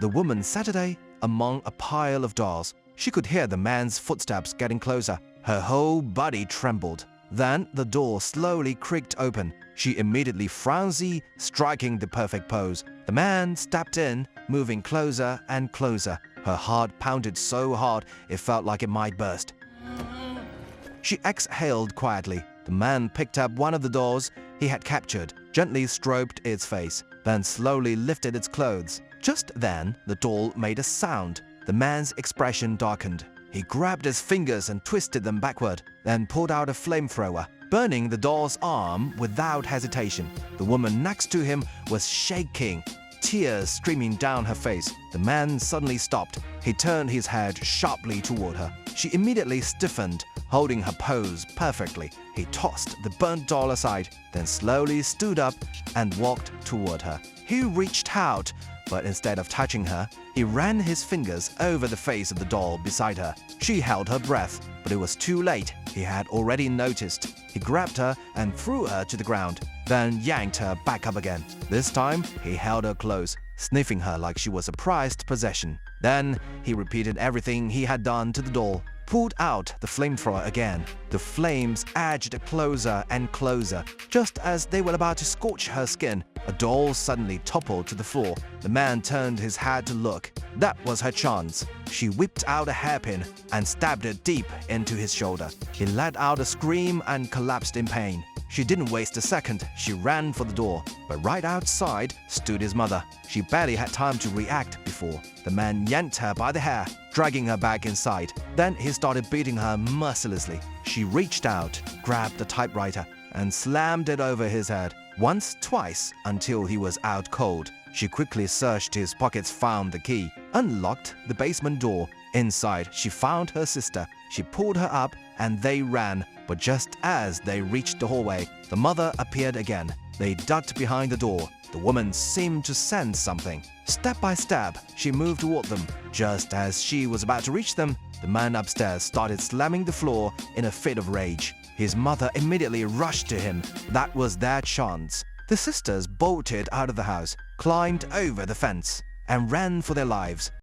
the woman Saturday among a pile of dolls. She could hear the man's footsteps getting closer. Her whole body trembled. Then the door slowly creaked open. She immediately frowned, striking the perfect pose. The man stepped in, moving closer and closer. Her heart pounded so hard it felt like it might burst. She exhaled quietly. The man picked up one of the dolls he had captured, gently stroked its face, then slowly lifted its clothes. Just then, the doll made a sound. The man's expression darkened. He grabbed his fingers and twisted them backward, then pulled out a flamethrower, burning the doll's arm without hesitation. The woman next to him was shaking, tears streaming down her face. The man suddenly stopped. He turned his head sharply toward her. She immediately stiffened, holding her pose perfectly. He tossed the burnt doll aside, then slowly stood up and walked toward her. He reached out, but instead of touching her, he ran his fingers over the face of the doll beside her. She held her breath, but it was too late. He had already noticed. He grabbed her and threw her to the ground, then yanked her back up again. This time, he held her close, sniffing her like she was a prized possession. Then, he repeated everything he had done to the doll, pulled out the flamethrower again. The flames edged closer and closer. Just as they were about to scorch her skin, a doll suddenly toppled to the floor. The man turned his head to look. That was her chance. She whipped out a hairpin and stabbed it deep into his shoulder. He let out a scream and collapsed in pain. She didn't waste a second. She ran for the door, but right outside stood his mother. She barely had time to react before the man yanked her by the hair, dragging her back inside. Then he started beating her mercilessly. She reached out, grabbed the typewriter, and slammed it over his head. Once, twice, until he was out cold. She quickly searched his pockets, found the key, unlocked the basement door. Inside, she found her sister. She pulled her up, and they ran. But just as they reached the hallway, the mother appeared again. They ducked behind the door. The woman seemed to sense something. Step by step, she moved toward them. Just as she was about to reach them, the man upstairs started slamming the floor in a fit of rage. His mother immediately rushed to him. That was their chance. The sisters bolted out of the house, climbed over the fence, and ran for their lives.